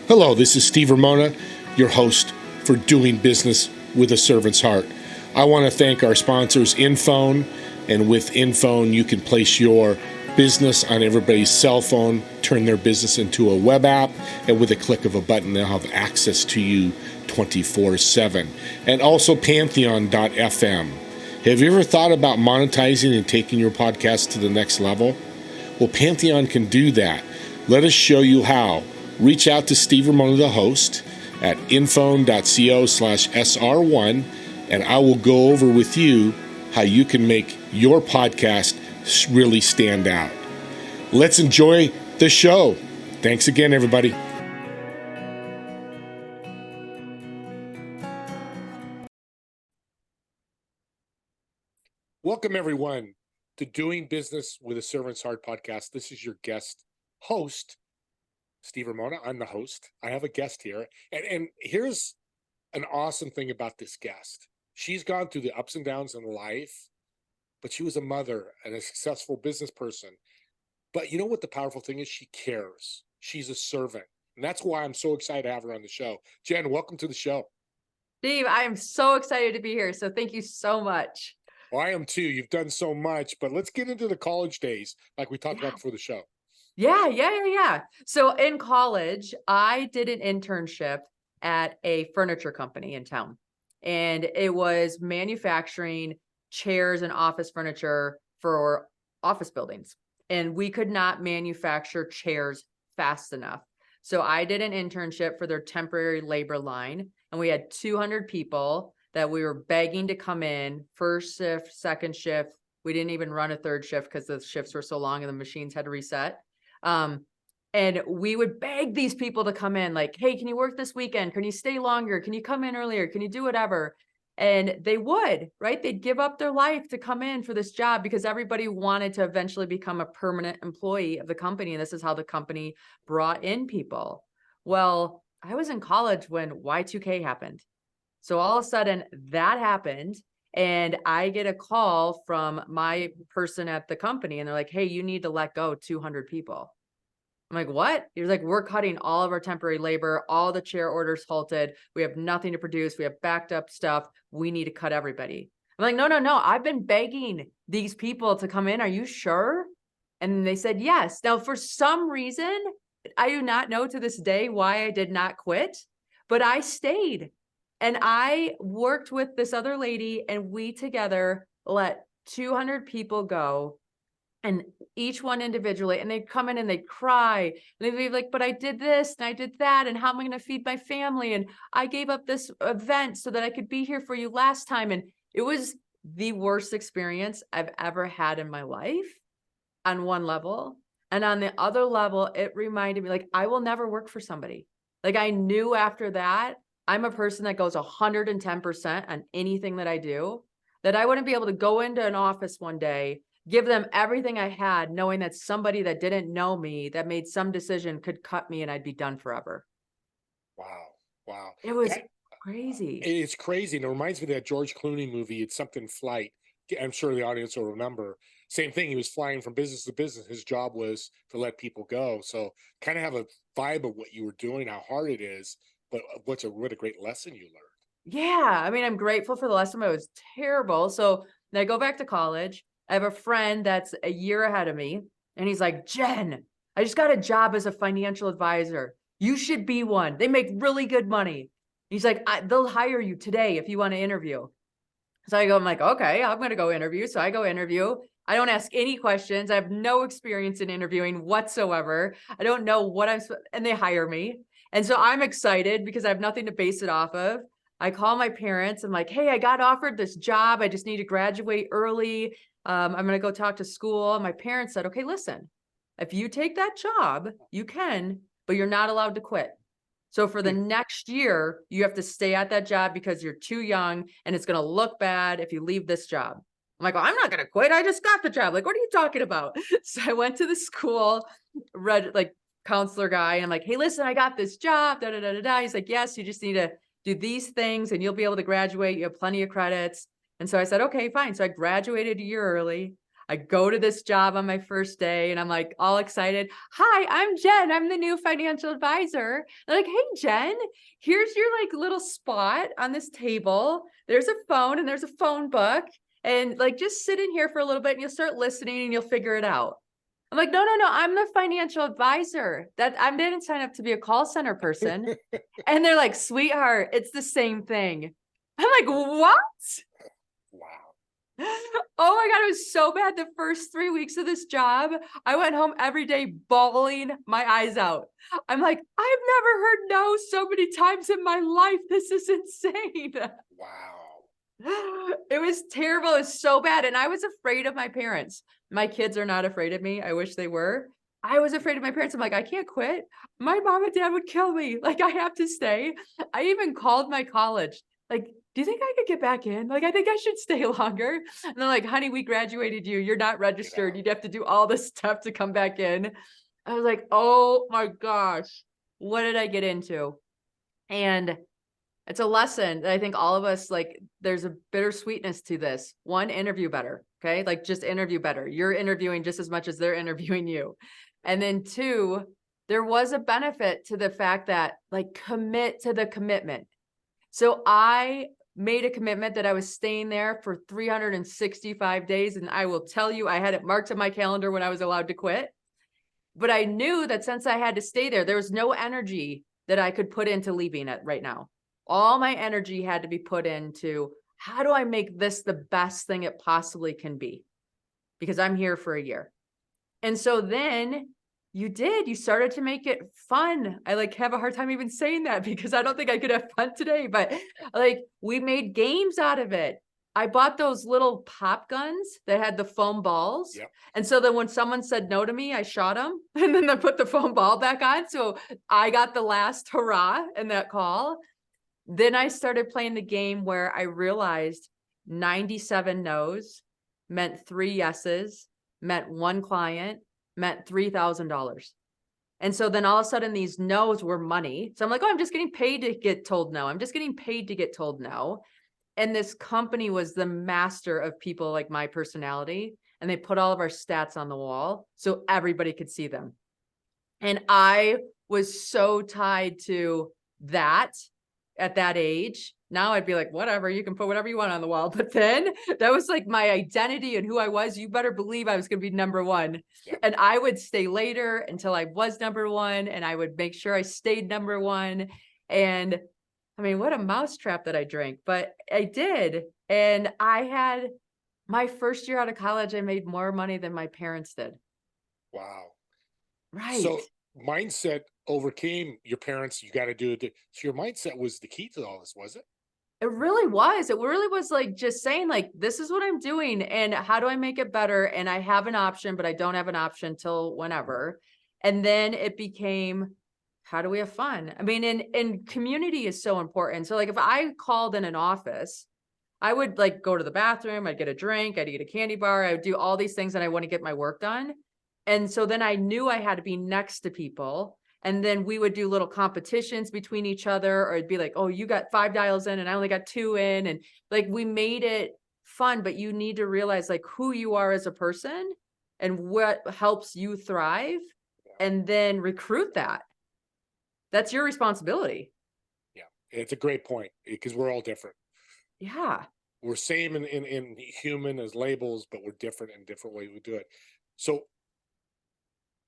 Hello, this is Steve Ramona, your host for Doing Business with a Servant's Heart. I want to thank our sponsors, InPhone, and with InPhone, you can place your business on everybody's cell phone, turn their business into a web app, and with a click of a button, they'll have access to you 24/7. And also Pantheon.fm. Have you ever thought about monetizing and taking your podcast to the next level? Well, Pantheon can do that. Let us show you how. Reach out to Steve Ramona, the host, at inphone.co/SR1, and I will go over with you how you can make your podcast really stand out. Let's enjoy the show. Thanks again, everybody. Welcome, everyone, to Doing Business with a Servant's Heart podcast. This is your guest host, Steve Ramona. I'm the host. I have a guest here. And here's an awesome thing about this guest. She's gone through the ups and downs in life, but she was a mother and a successful business person. But you know what the powerful thing is? She cares. She's a servant. And that's why I'm so excited to have her on the show. Jenn, welcome to the show. Steve, I am so excited to be here. So thank you so much. Well, I am too. You've done so much, but let's get into the college days like we talked about before the show. Yeah. So in college, I did an internship at a furniture company in town, and it was manufacturing chairs and office furniture for office buildings. And we could not manufacture chairs fast enough. So I did an internship for their temporary labor line, and we had 200 people that we were begging to come in, first shift, second shift. We didn't even run a third shift because the shifts were so long and the machines had to reset. And we would beg these people to come in, like, hey, can you work this weekend? Can you stay longer? Can you come in earlier? Can you do whatever? And they would, right? They'd give up their life to come in for this job because everybody wanted to eventually become a permanent employee of the company. And this is how the company brought in people. Well, I was in college when Y2K happened. So all of a sudden that happened. And I get a call from my person at the company, and they're like, hey, you need to let go 200 people. I'm like, what? He was like, we're cutting all of our temporary labor. All the chair orders halted. We have nothing to produce. We have backed up stuff. We need to cut everybody. I'm like, no. I've been begging these people to come in. Are you sure? And they said, yes. Now, for some reason, I do not know to this day why I did not quit, but I stayed. And I worked with this other lady, and we together let 200 people go, and each one individually, and they'd come in and they'd cry, and they'd be like, but I did this and I did that, and how am I going to feed my family? And I gave up this event so that I could be here for you last time. And it was the worst experience I've ever had in my life on one level. And on the other level, it reminded me, like, I will never work for somebody. Like, I knew after that, I'm a person that goes 110% on anything that I do, that I wouldn't be able to go into an office one day, give them everything I had, knowing that somebody that didn't know me, that made some decision, could cut me and I'd be done forever. Wow. It was crazy. It's crazy. And it reminds me of that George Clooney movie, It's Something Flight. I'm sure the audience will remember. Same thing. He was flying from business to business. His job was to let people go. So kind of have a vibe of what you were doing, how hard it is, but what a great lesson you learned. Yeah. I mean, I'm grateful for the lesson, but it was terrible. So then I go back to college. I have a friend that's a year ahead of me, and he's like, Jenn, I just got a job as a financial advisor. You should be one. They make really good money. He's like, they'll hire you today if you want to interview. So I'm like, okay, I'm going to go interview. So I go interview. I don't ask any questions. I have no experience in interviewing whatsoever. I don't know what and they hire me. And so I'm excited because I have nothing to base it off of. I call my parents. I'm like, hey, I got offered this job. I just need to graduate early. I'm going to go talk to school. My parents said, okay, listen, if you take that job, you can, but you're not allowed to quit. So for the next year, you have to stay at that job because you're too young, and it's going to look bad if you leave this job. I'm like, well, I'm not going to quit. I just got the job. Like, what are you talking about? So I went to the school, counselor guy, and I'm like, hey, listen, I got this job. He's like, yes, you just need to do these things and you'll be able to graduate. You have plenty of credits. And so I said, okay, fine. So I graduated a year early. I go to this job on my first day and I'm like all excited. Hi, I'm Jenn. I'm the new financial advisor. They're like, hey, Jenn, here's your like little spot on this table. There's a phone and there's a phone book. And like, just sit in here for a little bit and you'll start listening and you'll figure it out. I'm like, no, I'm the financial advisor. That I didn't sign up to be a call center person. And they're like, sweetheart, it's the same thing. I'm like, what? Wow. Oh my God, it was so bad. The first 3 weeks of this job, I went home every day bawling my eyes out. I'm like, I've never heard no so many times in my life. This is insane. Wow. It was terrible. It was so bad. And I was afraid of my parents. My kids are not afraid of me. I wish they were. I was afraid of my parents. I'm like, I can't quit. My mom and dad would kill me. Like, I have to stay. I even called my college. Like, do you think I could get back in? Like, I think I should stay longer. And they're like, honey, we graduated you. You're not registered. You'd have to do all this stuff to come back in. I was like, oh my gosh, what did I get into? And it's a lesson that I think all of us, like, there's a bittersweetness to this. One, interview better. Okay. Like, just interview better. You're interviewing just as much as they're interviewing you. And then two, there was a benefit to the fact that, like, commit to the commitment. So I made a commitment that I was staying there for 365 days. And I will tell you, I had it marked on my calendar when I was allowed to quit. But I knew that since I had to stay there was no energy that I could put into leaving it right now. All my energy had to be put into, how do I make this the best thing it possibly can be? Because I'm here for a year. And so then you started to make it fun. I like have a hard time even saying that because I don't think I could have fun today, but like we made games out of it. I bought those little pop guns that had the foam balls. Yep. And so then when someone said no to me, I shot them and then I put the foam ball back on. So I got the last hurrah in that call. Then I started playing the game where I realized 97 no's meant 3 yeses, meant 1 client, meant $3,000. And so then all of a sudden these no's were money. So I'm like, oh, I'm just getting paid to get told no. I'm just getting paid to get told no. And this company was the master of people like my personality. And they put all of our stats on the wall so everybody could see them. And I was so tied to that at that age. Now I'd be like, whatever, you can put whatever you want on the wall. But then that was like my identity and who I was. You better believe I was going to be number one. Yep. And I would stay later until I was number one. And I would make sure I stayed number one. And I mean, what a mousetrap that I drank, but I did. And I had my first year out of college, I made more money than my parents did. Wow. Right. So mindset overcame your parents. You got to do it. So your mindset was the key to all this, was it? It really was. It really was like just saying like, this is what I'm doing and how do I make it better? And I have an option, but I don't have an option till whenever. And then it became, how do we have fun? I mean, and community is so important. So like if I called in an office, I would like go to the bathroom, I'd get a drink, I'd eat a candy bar, I would do all these things and I want to get my work done. And so then I knew I had to be next to people. And then we would do little competitions between each other, or it'd be like, oh, you got 5 dials in and I only got 2 in. And like, we made it fun, but you need to realize like who you are as a person and what helps you thrive and then recruit that. That's your responsibility. Yeah. It's a great point because we're all different. Yeah. We're same in human as labels, but we're different in different ways we do it. So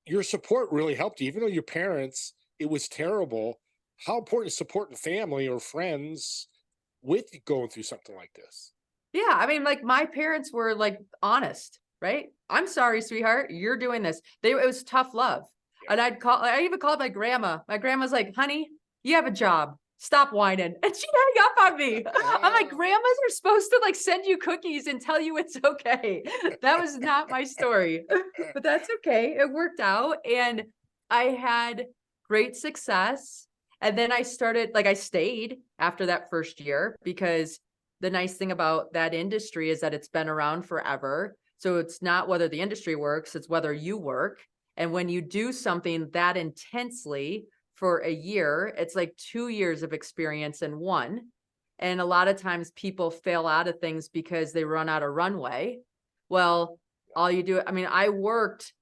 your support really helped you, even though your parents, it was terrible. How important is supporting family or friends with you going through something like this? Yeah. I mean, like my parents were like honest, right? I'm sorry, sweetheart, you're doing this. It was tough love. And I even called my grandma. My grandma's like, honey, you have a job. Stop whining. And she'd hang up on me. I'm like, grandmas are supposed to like send you cookies and tell you it's okay. That was not my story, but that's okay. It worked out. And I had great success. And then I stayed after that first year because the nice thing about that industry is that it's been around forever. So it's not whether the industry works, it's whether you work. And when you do something that intensely for a year, it's like 2 years of experience in one. And a lot of times people fail out of things because they run out of runway. Well, all you do, I mean, I worked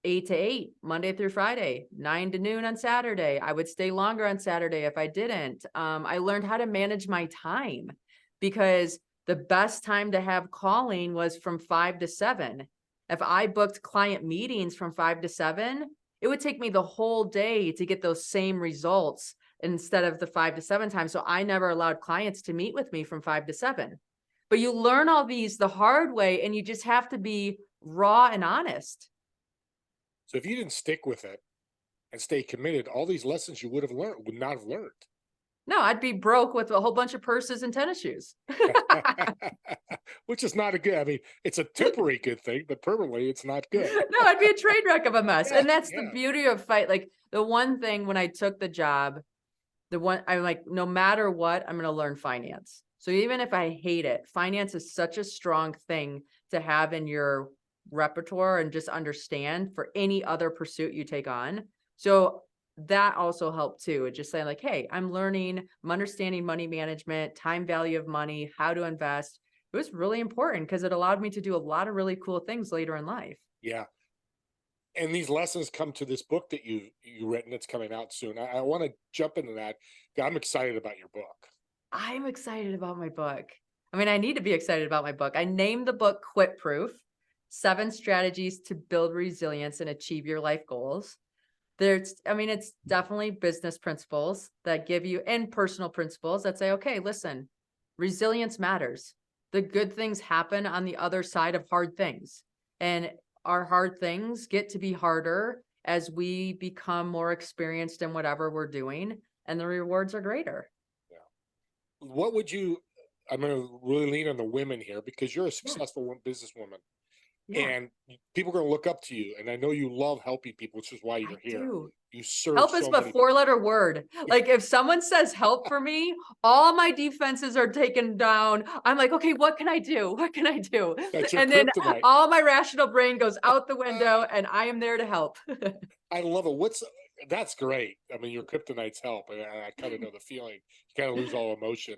8 to 8, Monday through Friday, 9 to noon on Saturday. I would stay longer on Saturday if I didn't. I learned how to manage my time because the best time to have calling was from 5 to 7. If I booked client meetings from 5 to 7, it would take me the whole day to get those same results instead of the 5 to 7 time. So I never allowed clients to meet with me from 5 to 7. But you learn all these the hard way, and you just have to be raw and honest. So if you didn't stick with it and stay committed, all these lessons you would not have learned. No, I'd be broke with a whole bunch of purses and tennis shoes. Which is not a good, I mean, it's a temporary good thing, but permanently it's not good. No, I'd be a train wreck of a mess. Yeah, And that's the yeah. beauty of fight. Like the one thing when I took the job, I'm like, no matter what, I'm going to learn finance. So even if I hate it, finance is such a strong thing to have in your repertoire and just understand for any other pursuit you take on. So that also helped too. It just saying like, hey, I'm understanding money management, time value of money, how to invest. It was really important because it allowed me to do a lot of really cool things later in life. Yeah. And these lessons come to this book that you written that's coming out soon. I want to jump into that. I'm excited about your book. I'm excited about my book. I mean, I need to be excited about my book. I named the book Quit Proof: 7 Strategies to Build Resilience and Achieve Your Life Goals. It's definitely business principles that give you, and personal principles that say, okay, listen, resilience matters. The good things happen on the other side of hard things. And our hard things get to be harder as we become more experienced in whatever we're doing, and the rewards are greater. What would you, I'm going to really lean on the women here because you're a successful businesswoman. Yeah. And people are going to look up to you. And I know you love helping people, which is why you're here. Do. You serve Help is so a many 4-letter word. Like if someone says help for me, all my defenses are taken down. I'm like, okay, what can I do? What can I do? That's your And then kryptonite. all my rational brain goes out the window and I am there to help. I love it. That's great. I mean, your kryptonite's help. And I kind of know the feeling. You kind of lose all emotion.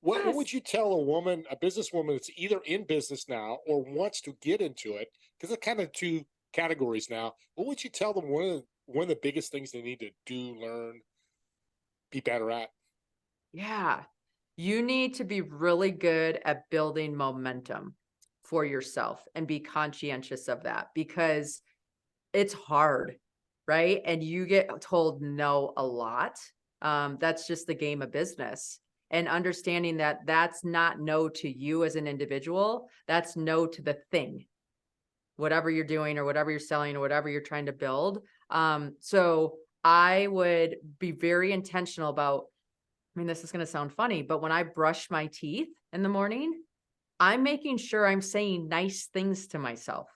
What would you tell a businesswoman that's either in business now or wants to get into it? Because they're kind of 2 categories now. What would you tell them one of the biggest things they need to do, learn, be better at? Yeah. You need to be really good at building momentum for yourself and be conscientious of that because it's hard, right? And you get told no a lot. That's just the game of business. And understanding that that's not no to you as an individual, that's no to the thing, whatever you're doing or whatever you're selling or whatever you're trying to build. So I would be very intentional about, I mean, this is going to sound funny, but when I brush my teeth in the morning, I'm making sure I'm saying nice things to myself.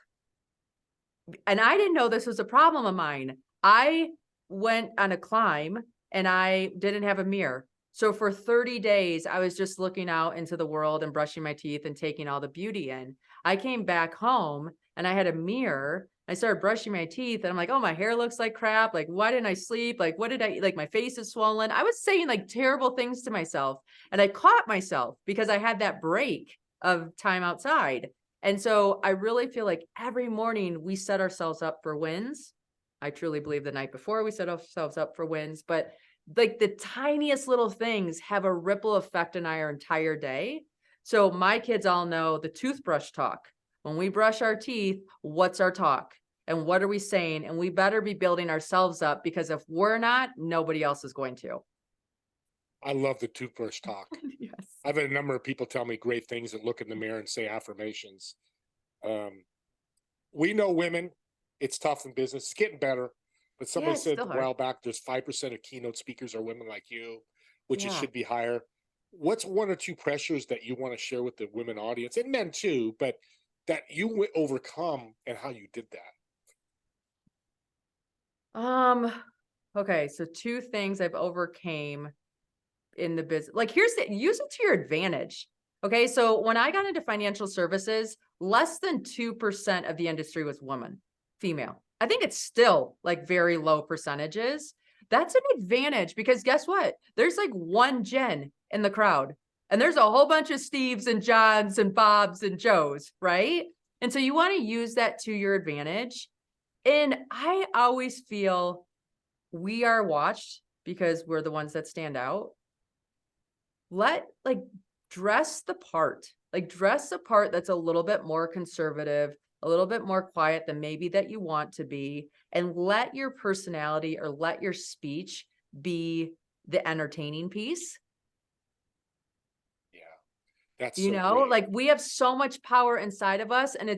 And I didn't know this was a problem of mine. I went on a climb and I didn't have a mirror. So for 30 days, I was just looking out into the world and brushing my teeth and taking all the beauty in. I came back home and I had a mirror. I started brushing my teeth and I'm like, oh, my hair looks like crap. Like, why didn't I sleep? Like, what did I eat? Like, my face is swollen. I was saying like terrible things to myself. And I caught myself because I had that break of time outside. And so I really feel like every morning we set ourselves up for wins. I truly believe the night before we set ourselves up for wins, but like the tiniest little things have a ripple effect on our entire day. So my kids all know the toothbrush talk. When we brush our teeth, what's our talk? And what are we saying? And we better be building ourselves up because if we're not, nobody else is going to. I love the toothbrush talk. Yes. I've had a number of people tell me great things that look in the mirror and say affirmations. We know women, it's tough in business. It's getting better. But somebody said a while back, there's 5% of keynote speakers are women like you, which it should be higher. What's 1 or 2 pressures that you want to share with the women audience and men too, but that you overcome and how you did that? Okay. So 2 things I've overcame in the business. Like use it to your advantage. Okay. So when I got into financial services, less than 2% of the industry was female. I think it's still like very low percentages. That's an advantage because guess what? There's like 1 Jenn in the crowd and there's a whole bunch of Steves and Johns and Bobs and Joes, right? And so you want to use that to your advantage. And I always feel we are watched because we're the ones that stand out. Dress the part, dress a part that's a little bit more conservative, a little bit more quiet than maybe that you want to be, and let your personality or let your speech be the entertaining piece. Yeah, that's so great. We have so much power inside of us, and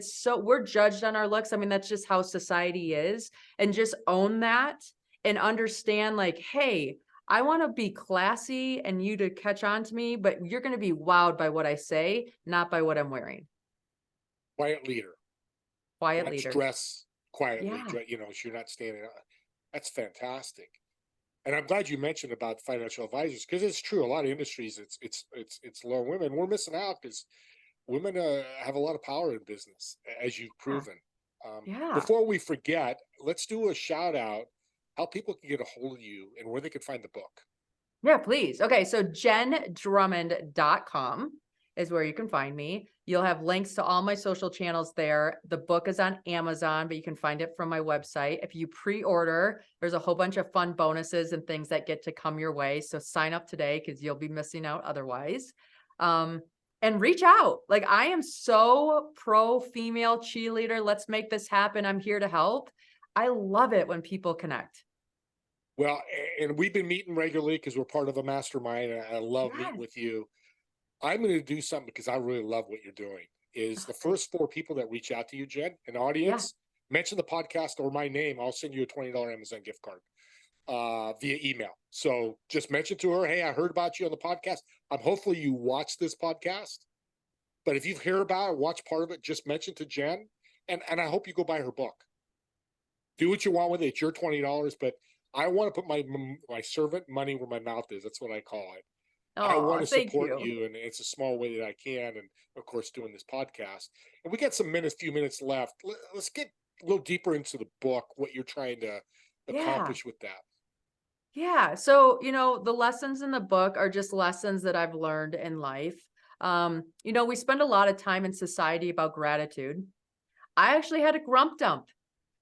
we're judged on our looks. I mean, that's just how society is, and just own that and understand hey, I want to be classy and you to catch on to me, but you're going to be wowed by what I say, not by what I'm wearing. Quiet leader. Quiet Let's leader. dress quietly. Yeah. So you're not standing up. That's fantastic. And I'm glad you mentioned about financial advisors, because it's true. A lot of industries, it's low on women. We're missing out because women have a lot of power in business, as you've proven. Yeah. Before we forget, let's do a shout out, how people can get a hold of you and where they can find the book. Yeah, please. Okay, so jenndrummond.com is where you can find me. You'll have links to all my social channels there. The book is on Amazon, but you can find it from my website. If you pre-order, there's a whole bunch of fun bonuses and things that get to come your way. So sign up today because you'll be missing out otherwise. And reach out. I am so pro female cheerleader. Let's make this happen. I'm here to help. I love it when people connect. Well, and we've been meeting regularly because we're part of a mastermind, and I love meeting Yes. with you. I'm going to do something because I really love what you're doing. Is the first 4 people that reach out to you, Jen, an audience, mention the podcast or my name, I'll send you a $20 Amazon gift card via email. So just mention to her, hey, I heard about you on the podcast. Hopefully you watch this podcast. But if you hear about it, watch part of it, just mention to Jen, and I hope you go buy her book. Do what you want with it. It's your $20, but I want to put my servant money where my mouth is. That's what I call it. I want to support you, and it's a small way that I can. And of course, doing this podcast. And we got few minutes left. Let's get a little deeper into the book, what you're trying to accomplish with that. Yeah. So, the lessons in the book are just lessons that I've learned in life. We spend a lot of time in society about gratitude. I actually had a grump dump.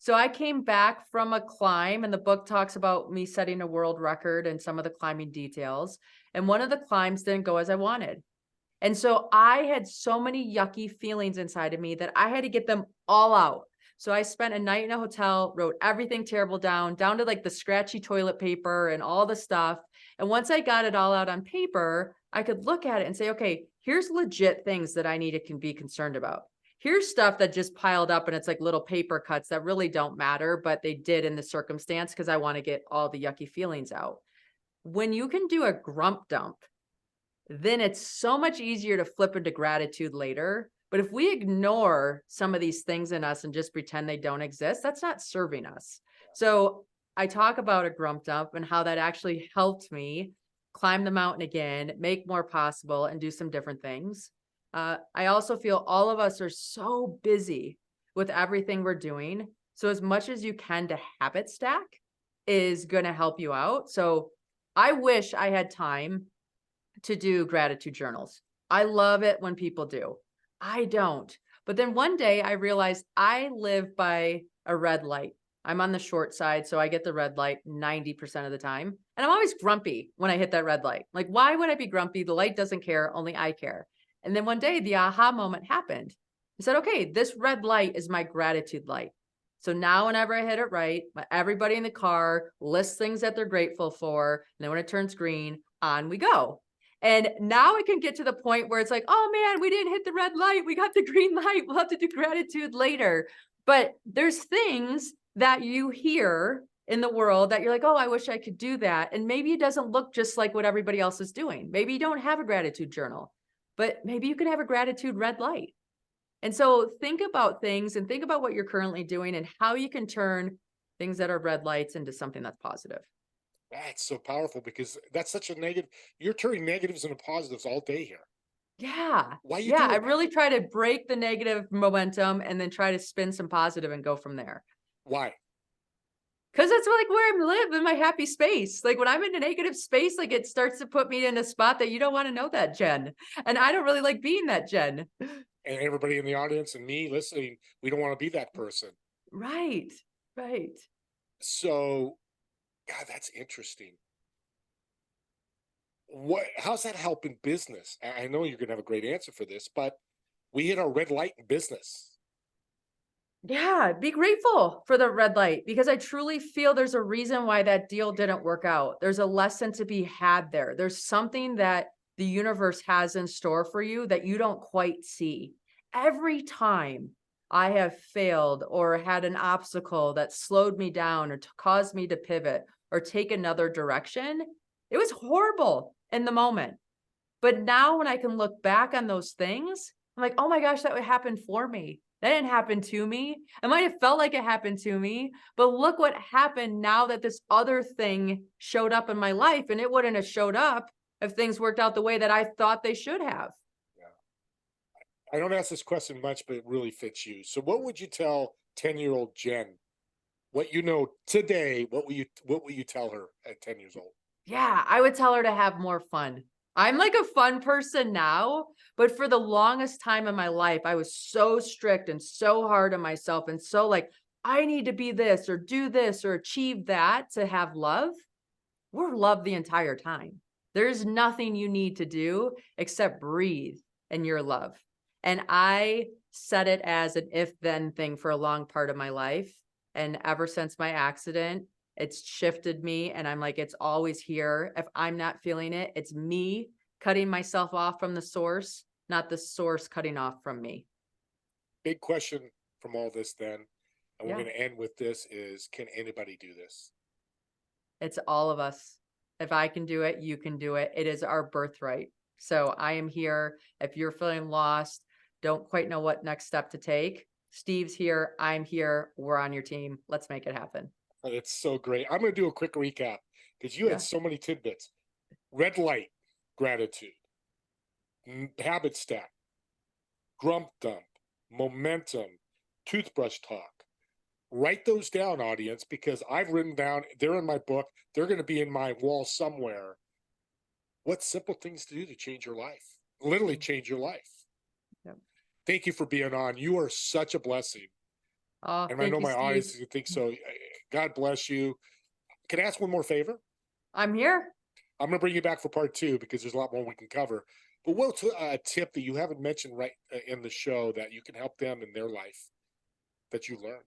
So I came back from a climb, and the book talks about me setting a world record and some of the climbing details. And one of the climbs didn't go as I wanted. And so I had so many yucky feelings inside of me that I had to get them all out. So I spent a night in a hotel, wrote everything terrible down to the scratchy toilet paper and all the stuff. And once I got it all out on paper, I could look at it and say, okay, here's legit things that I need to be concerned about. Here's stuff that just piled up and it's like little paper cuts that really don't matter, but they did in the circumstance because I want to get all the yucky feelings out. When you can do a grump dump, then it's so much easier to flip into gratitude later. But if we ignore some of these things in us and just pretend they don't exist, that's not serving us. So I talk about a grump dump and how that actually helped me climb the mountain again, make more possible, and do some different things. I also feel all of us are so busy with everything we're doing. So as much as you can to habit stack is going to help you out. So I wish I had time to do gratitude journals. I love it when people do. I don't. But then one day I realized I live by a red light. I'm on the short side, so I get the red light 90% of the time. And I'm always grumpy when I hit that red light. Why would I be grumpy? The light doesn't care, only I care. And then one day the aha moment happened. I said, okay, this red light is my gratitude light. So now whenever I hit it right, everybody in the car lists things that they're grateful for. And then when it turns green, on we go. And now it can get to the point where it's like, oh man, we didn't hit the red light. We got the green light. We'll have to do gratitude later. But there's things that you hear in the world that you're like, oh, I wish I could do that. And maybe it doesn't look just like what everybody else is doing. Maybe you don't have a gratitude journal, but maybe you can have a gratitude red light. And so think about things and think about what you're currently doing and how you can turn things that are red lights into something that's positive. That's so powerful because that's such a negative. You're turning negatives into positives all day here. Yeah. Why are you doing I that? really try to break the negative momentum and then try to spin some positive and go from there. Why? Because that's where I live in my happy space. When I'm in a negative space, it starts to put me in a spot that you don't want to know that, Jen. And I don't really like being that Jen. And everybody in the audience and me listening, we don't want to be that person. Right. Right. So, God, that's interesting. How's that helping business? I know you're going to have a great answer for this, but we hit our red light in business. Yeah, be grateful for the red light because I truly feel there's a reason why that deal didn't work out. There's a lesson to be had there. There's something that the universe has in store for you that you don't quite see. Every time I have failed or had an obstacle that slowed me down or caused me to pivot or take another direction, it was horrible in the moment. But now when I can look back on those things, I'm like, oh my gosh, that would happen for me. That didn't happen to me. It might have felt like it happened to me, but look what happened now that this other thing showed up in my life. And it wouldn't have showed up if things worked out the way that I thought they should have. Yeah. I don't ask this question much, but it really fits you. So what would you tell 10-year-old Jenn? What you know today, what will you tell her at 10 years old? Yeah, I would tell her to have more fun. I'm like a fun person now, but for the longest time in my life, I was so strict and so hard on myself and so like, I need to be this or do this or achieve that to have love. We're loved the entire time. There's nothing you need to do except breathe and you're love. And I set it as an if then thing for a long part of my life. And ever since my accident, it's shifted me. And I'm like, it's always here. If I'm not feeling it, it's me cutting myself off from the source, not the source cutting off from me. Big question from all this then, and we're Yeah. going to end with this is, can anybody do this? It's all of us. If I can do it, you can do it. It is our birthright. So I am here. If you're feeling lost, don't quite know what next step to take, Steve's here. I'm here. We're on your team. Let's make it happen. It's so great. I'm going to do a quick recap because you Yeah. had so many tidbits. Red light, gratitude, habit stack, grump dump, momentum, toothbrush talk. Write those down, audience, because I've written down, they're in my book. They're going to be in my wall somewhere. What simple things to do to change your life, literally change your life. Yep. Thank you for being on. You are such a blessing. Oh, And I thank know you, my Steve. audience think so. God bless you. Can I ask one more favor? I'm here. I'm going to bring you back for part 2 because there's a lot more we can cover. But what's a tip that you haven't mentioned right in the show that you can help them in their life that you learned?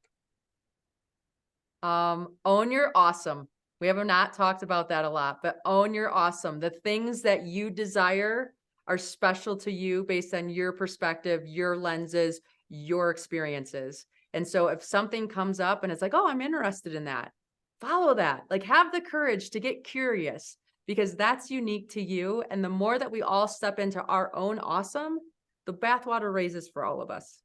Own your awesome. We have not talked about that a lot, but own your awesome. The things that you desire are special to you based on your perspective, your lenses, your experiences. And so if something comes up and it's like, oh, I'm interested in that, follow that. Like have the courage to get curious because that's unique to you. And the more that we all step into our own awesome, the bathwater raises for all of us.